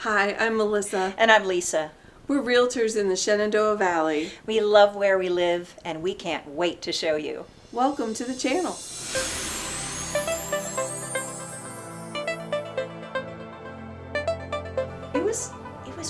Hi, I'm Melissa. And I'm Lisa. We're realtors in the Shenandoah Valley. We love where we live, and we can't wait to show you. Welcome to the channel. It was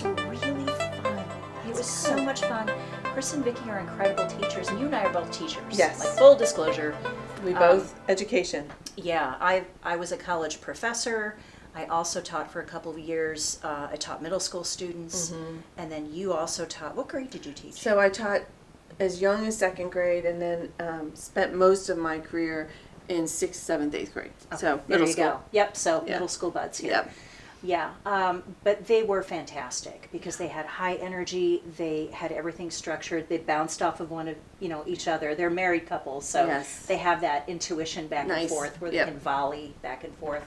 really fun. It was so much fun. Chris and Vicki are incredible teachers, and you and I are both teachers. Yes. Like, full disclosure. We both education. Yeah, I was a college professor. I also taught for a couple of years. I taught middle school students, and then you also taught. What grade did you teach? So I taught as young as second grade, and then spent most of my career in 6th, 7th, 8th grade. Okay, So there middle you school. go. Yep. So Yeah. middle school buds here. Yep. Yeah, but they were fantastic because they had high energy. They had everything structured. They bounced off of each other. They're married couples, so Yes. they have that intuition back and Nice. forth where Yep. they can volley back and forth.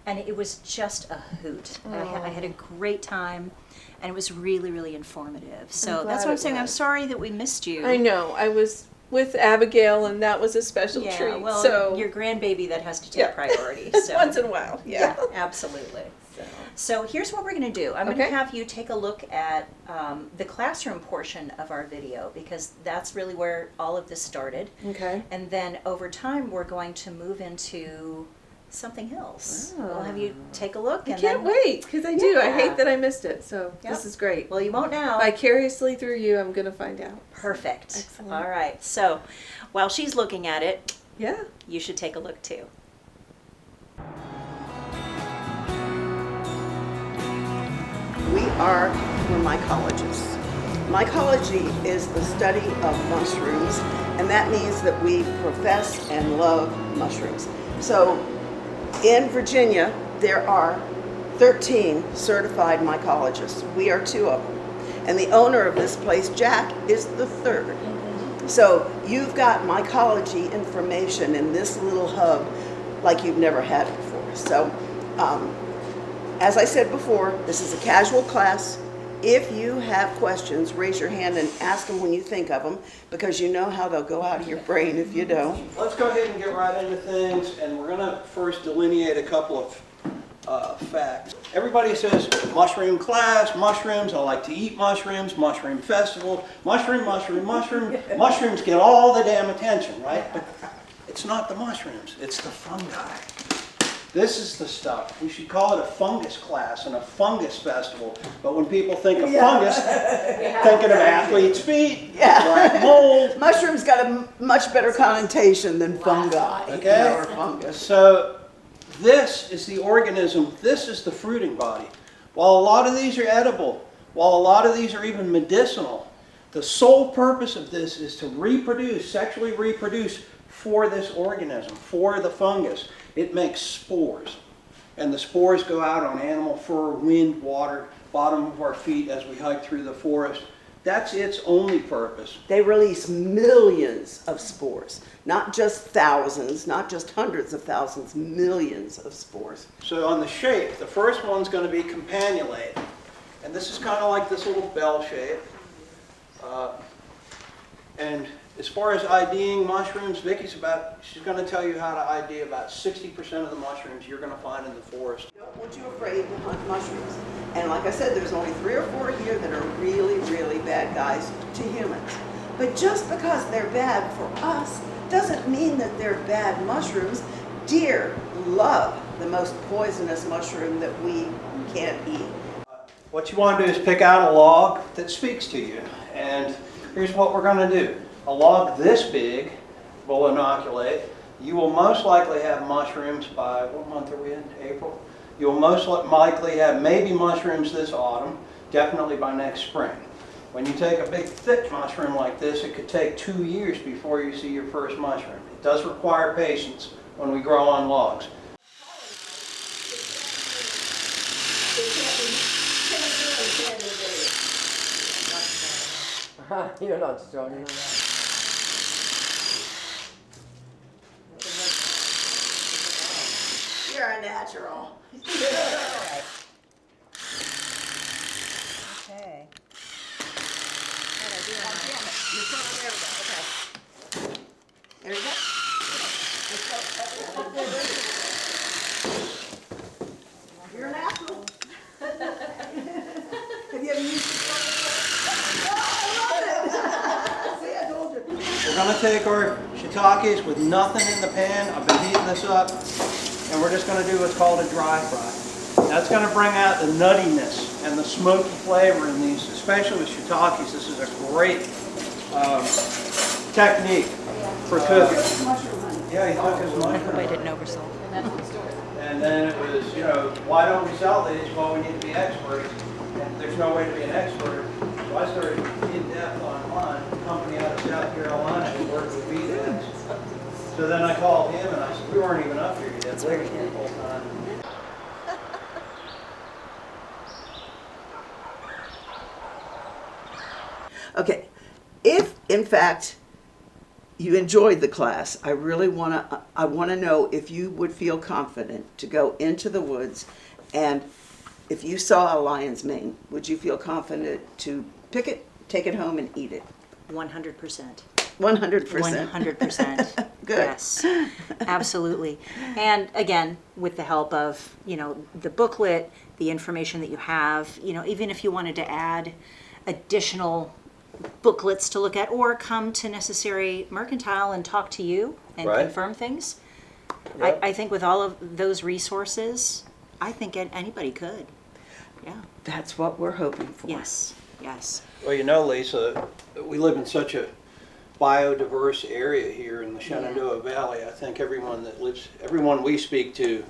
And it was just a hoot. I had a great time, and it was really, really informative. So glad that's what I'm it saying. I'm was. sorry that we missed you. I know. I was with Abigail, and that was a special Yeah, treat. well, so your grandbaby that has to take Yeah. priority. So. once in a while, yeah. Absolutely. So here's what we're going to do. I'm going Okay. to have you take a look at the classroom portion of our video because that's really where all of this started. Okay. And then over time we're going to move into something else. We'll have you take a look. I And can't then, wait because I do. I Yeah. hate that I missed it. So Yep. this is great. Well, you won't now. Vicariously through you, I'm going to find out. Perfect. Excellent. All right. So while she's looking at it, Yeah. you should take a look too. We're mycologists. Mycology is the study of mushrooms, and that means that we profess and love mushrooms. So in Virginia, there are 13 certified mycologists. We are 2 of them. And the owner of this place, Jack, is the 3rd. So you've got mycology information in this little hub like you've never had before. So as I said before, this is a casual class. If you have questions, raise your hand and ask them when you think of them, because you know how they'll go out of your brain if you don't. Let's go ahead and get right into things, and we're going to first delineate a couple of facts. Everybody says mushroom class, mushrooms, I like to eat mushrooms, mushroom festival, mushroom. Mushrooms get all the damn attention, right? But it's not the mushrooms, it's the fungi. This is the stuff. We should call it a fungus class and a fungus festival. But when people think of fungus, thinking of athlete's feet, black mold. Mushrooms got a much better connotation than fungi, Okay. or fungus. So this is the organism. This is the fruiting body. While a lot of these are edible, while a lot of these are even medicinal, the sole purpose of this is to reproduce, sexually reproduce for this organism, for the fungus. It makes spores, and the spores go out on animal fur, wind, water, bottom of our feet as we hike through the forest. That's its only purpose. They release millions of spores, not just thousands, not just hundreds of thousands, millions of spores. So on the shape, the first one's going to be companulate, and this is kind of like this little bell shape. And as far as IDing mushrooms, Vicky's she's going to tell you how to ID about 60% of the mushrooms you're going to find in the forest. Don't want you afraid to hunt mushrooms. And like I said, there's only 3 or 4 here that are really, really bad guys to humans. But just because they're bad for us doesn't mean that they're bad mushrooms. Deer love the most poisonous mushroom that we can't eat. What you want to do is pick out a log that speaks to you. And here's what we're going to do. A log this big will inoculate. You will most likely have mushrooms by, what month are we in? April? You'll most likely have maybe mushrooms this autumn, definitely by next spring. When you take a big thick mushroom like this, it could take 2 years before you see your first mushroom. It does require patience when we grow on logs. You're not strong enough. You're a natural. Okay. There you go. You're an apple. you ever used it? See, I told you. We're gonna take our shiitakes with nothing in the pan. I've been heating this up, and we're just gonna do what's called a dry fry. That's gonna bring out the nuttiness and the smoky flavor in these, especially with shiitakes. This is a great technique for cooking. Yeah, he took his mushroom. I didn't oversell. And then it was, you know, why don't we sell these? Well, we need to be experts. And there's no way to be an expert. So I started in depth online, a company out of South Carolina who worked with VDAs. So then I called him and I said, we weren't even up here yet. That's very good. The whole time. Okay, if in fact you enjoyed the class, I really want to know if you would feel confident to go into the woods, and if you saw a lion's mane, would you feel confident to pick it, take it home, and eat it? 100%. 100%. 100%. Good. Yes, absolutely. And again, with the help of, the booklet, the information that you have, even if you wanted to add additional booklets to look at, or come to Necessary Mercantile and talk to you and Right. confirm things. Yep. I think with all of those resources, I think anybody could. Yeah. That's what we're hoping for. Yes. Yes. Well, you know, Lisa, we live in such a biodiverse area here in the Shenandoah Valley. I think everyone we speak to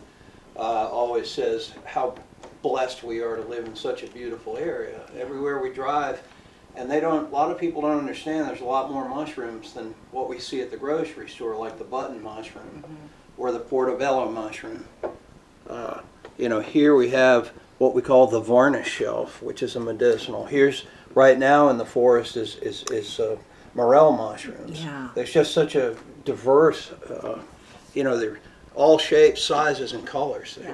always says how blessed we are to live in such a beautiful area. Everywhere we drive, and a lot of people don't understand there's a lot more mushrooms than what we see at the grocery store, like the button mushroom or the portobello mushroom. Here we have what we call the varnish shelf, which is a medicinal. Here's right now in the forest is morel mushrooms. Yeah. There's just such a diverse, they're all shapes, sizes, and colors. Yeah.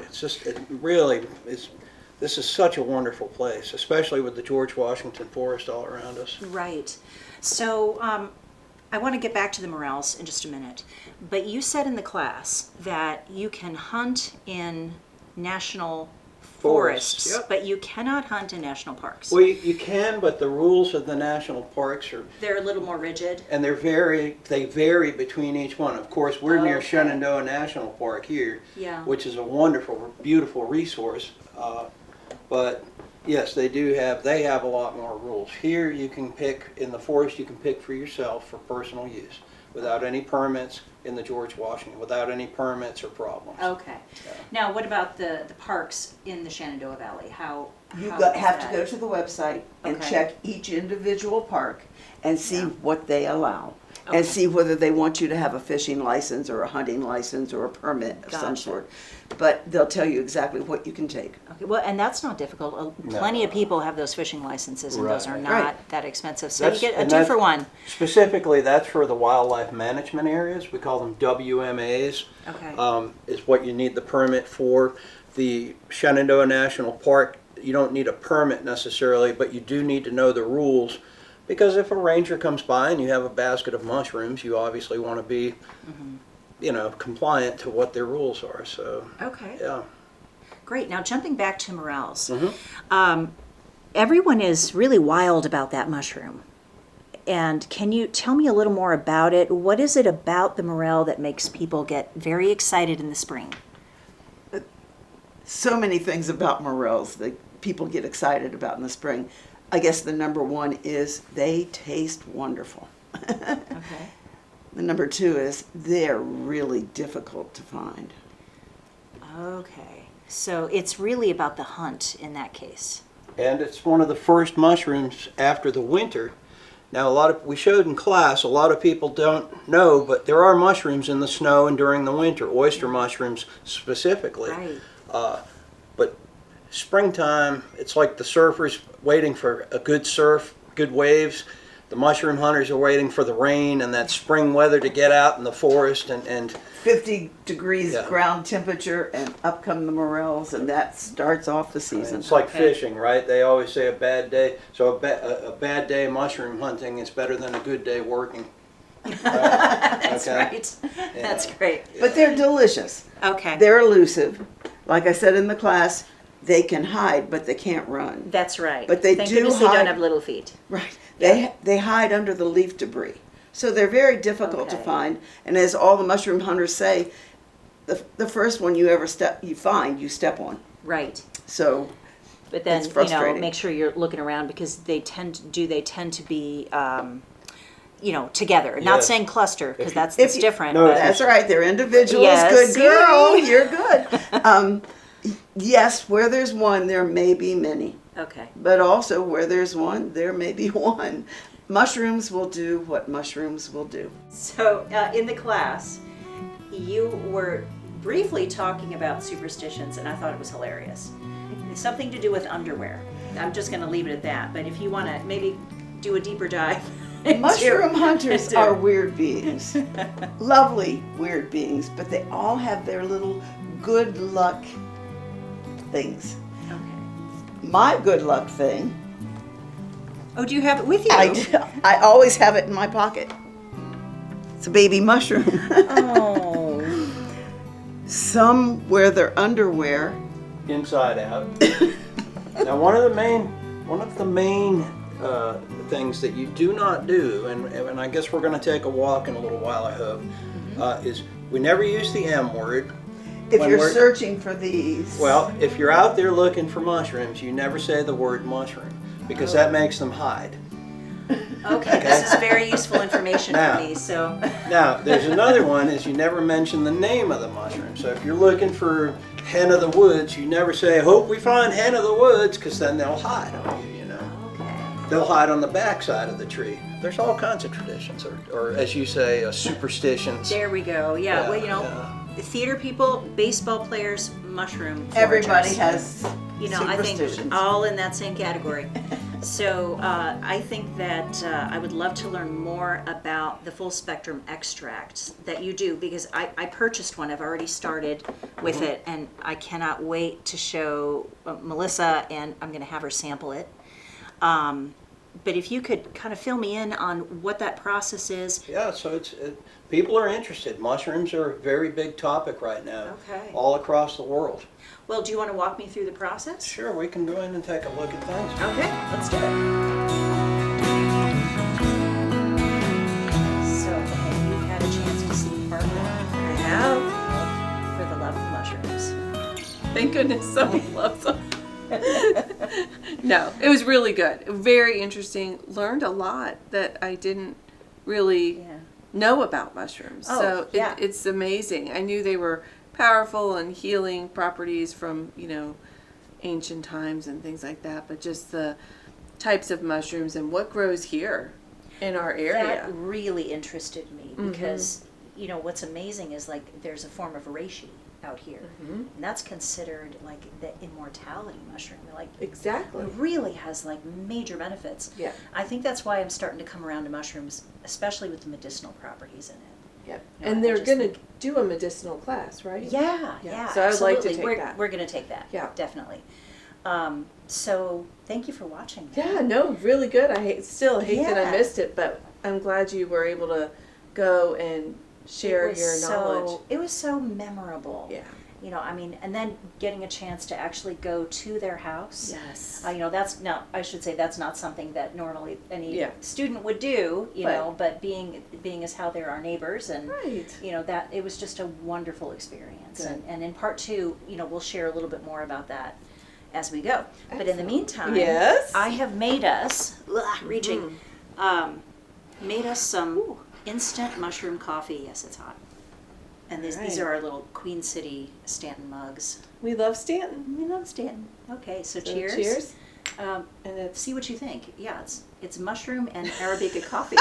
This is such a wonderful place, especially with the George Washington forest all around us. Right. So I want to get back to the morels in just a minute. But you said in the class that you can hunt in national forests, Yep. but you cannot hunt in national parks. Well, you can, but the rules of the national parks are, They're a little more rigid. and they vary between each one. Of course, we're near Okay. Shenandoah National Park here, Yeah. which is a wonderful, beautiful resource. But yes, they have a lot more rules. Here you can pick, in the forest you can pick for yourself for personal use without any permits, in the George Washington, without any permits or problems. Okay. Yeah. Now, what about the parks in the Shenandoah Valley? How is Have to that? go to the website and Okay. check each individual park and see Yeah. what they allow. Okay. And see whether they want you to have a fishing license or a hunting license or a permit of some Gotcha. sort. But they'll tell you exactly what you can take. Okay, well, and that's not difficult. Plenty of people have those fishing licenses, and those are Right. not Right. that expensive. So That's- you get a and 2 that- for 1. Specifically, that's for the wildlife management areas. We call them WMAs. Okay. Is what you need the permit for. The Shenandoah National Park, you don't need a permit necessarily, but you do need to know the rules. Because if a ranger comes by and you have a basket of mushrooms, you obviously want to be, compliant to what their rules are. So, Okay. yeah. Great. Now, jumping back to morels. Mm-hmm. Everyone is really wild about that mushroom. And can you tell me a little more about it? What is it about the morel that makes people get very excited in the spring? So many things about morels that people get excited about in the spring. I guess the number one is they taste wonderful. Okay. The number two is they're really difficult to find. Okay. So it's really about the hunt in that case. And it's one of the first mushrooms after the winter. Now, we showed in class, a lot of people don't know, but there are mushrooms in the snow and during the winter, oyster mushrooms specifically. Right. But springtime, it's like the surfers waiting for a good surf, good waves. The mushroom hunters are waiting for the rain and that spring weather to get out in the forest and 50 degrees Yeah. ground temperature and up come the morels, and that starts off the season. it's like Okay. fishing, right? They always say a bad day. So a bad day mushroom hunting is better than a good day working. That's Okay. right. That's great. But they're delicious. Okay. They're elusive. Like I said in the class, they can hide, but they can't run. That's right. But they Thank do goodness they don't hide- have little feet. Right. They hide under the leaf debris. So they're very difficult to Okay. find. And as all the mushroom hunters say, the first one you find, you step on. Right. So But then, It's frustrating. make sure you're looking around because they tend to be, together. Not Yes. saying cluster because that's if you- different. No, but that's right. They're individuals. Yes, Good girl. see? You're good. Yes, where there's one, there may be many. okay. But also where there's one, there may be one. Mushrooms will do what mushrooms will do. So in the class, you were briefly talking about superstitions, and I thought it was hilarious. It's something to do with underwear. I'm just going to leave it at that. But if you want to maybe do a deeper dive. Mushroom hunters into- are weird beings. Lovely weird beings, but they all have their little good luck things. Okay. My good luck thing, Oh, do you have it with you? I always have it in my pocket. It's a baby mushroom. Oh. Some wear their underwear. Inside out. Now, one of the main things that you do not do, and I guess we're going to take a walk in a little while, I hope, is we never use the M word. If When you're we're- searching for these. Well, if you're out there looking for mushrooms, you never say the word mushroom because that makes them hide. Okay, this is very useful information Now. for me. So. Now, there's another one is you never mention the name of the mushroom. So if you're looking for hen of the woods, you never say, hope we find hen of the woods, because then they'll hide on you, Okay. They'll hide on the backside of the tree. There's all kinds of traditions, or as you say, superstitions. There we go. Yeah. Yeah, Well, yeah. the theater people, baseball players, mushroom. Everybody foragers. has I think superstitions. all in that same category. So I think that I would love to learn more about the full spectrum extracts that you do because I purchased one. I've already started with it, and I cannot wait to show Melissa, and I'm going to have her sample it. But if you could kind of fill me in on what that process is. Yeah, so people are interested. Mushrooms are a very big topic right now, Okay. all across the world. Well, do you want to walk me through the process? Sure, we can go in and take a look at things. Okay, let's do it. So, have you had a chance to see part one? I have. For the love of mushrooms. Thank goodness someone loves them. No, it was really good. Very interesting. Learned a lot that I didn't really Yeah. know about mushrooms. Oh, So yeah. it's amazing. I knew they were powerful and healing properties from, ancient times and things like that, but just the types of mushrooms and what grows here in our area. That really interested me because, what's amazing is like there's a form of reishi out here. And that's considered like the immortality mushroom. Like Exactly. it really has like major benefits. Yeah. I think that's why I'm starting to come around to mushrooms, especially with the medicinal properties in it. Yeah. No, And I they're just going to think- do a medicinal class, right? Yeah, Yeah. yeah. So I would like to absolutely. take we're, that. We're going to take that. Yeah. Definitely. So thank you for watching. Yeah, no, really good. I still hate that I Yeah. missed it, but I'm glad you were able to go and share your knowledge. It was so memorable. Yeah. And then getting a chance to actually go to their house. Yes. I should say that's not something that normally any Yeah. student would do, But- but being as how they're our neighbors and, Right. that it was just a wonderful experience. Good. And in part two, we'll share a little bit more about that as we go. But in the Excellent. meantime, Yes? I have made us, made us some instant mushroom coffee. Yes, it's hot. And these Right. are our little Queen City Stanton mugs. We love Stanton. We love Stanton. Okay, so So cheers. cheers. And And it's see what you think. Yeah, it's mushroom and Arabica coffee.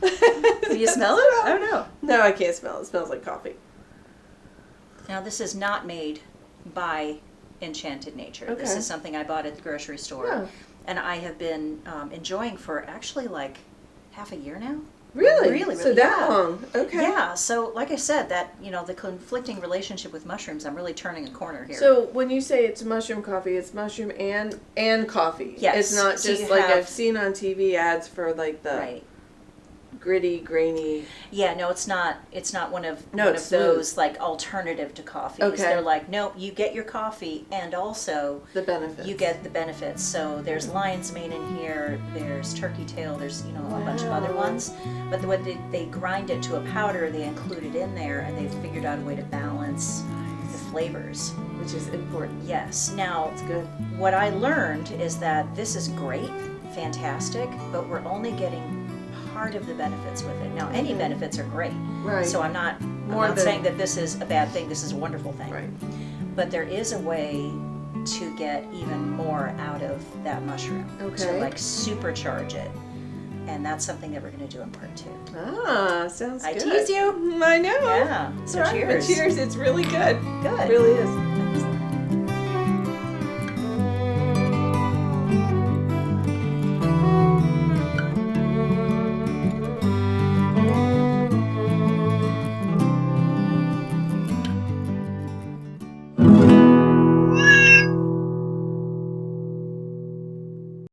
Do you smell it? I don't know. no, I can't smell it. It smells like coffee. Now this is not made by Enchanted Nature. This Okay. is something I bought at the grocery store, Oh. and I have been enjoying for actually like half a year now. Really? Really, So that yeah. long. Okay. Yeah. So like I said, that the conflicting relationship with mushrooms, I'm really turning a corner here. So when you say it's mushroom coffee, it's mushroom and coffee. Yes. It's not So just you like have- I've seen on TV ads for like the right. gritty, grainy. Yeah, no, it's not. It's not one of No, one it's of those like alternative to coffees. Okay. They're like, nope, you get your coffee and also The benefits. you get the benefits. So there's lion's mane in here. There's turkey tail. There's a bunch of other ones. But they grind it to a powder. They include it in there, and they've figured out a way to balance the flavors. Which is important. Yes. Now, It's good. what I learned is that this is great, fantastic, but we're only getting part of the benefits with it. Now, any benefits are great. Right. So I'm not More than- saying that this is a bad thing. This is a wonderful thing. Right. But there is a way to get even more out of that mushroom. To Okay. like supercharge it. And that's something that we're going to do in part 2. Ah, sounds I good. tease you. I know. Yeah. So All right, but cheers. cheers. It's really good. Good. It really is.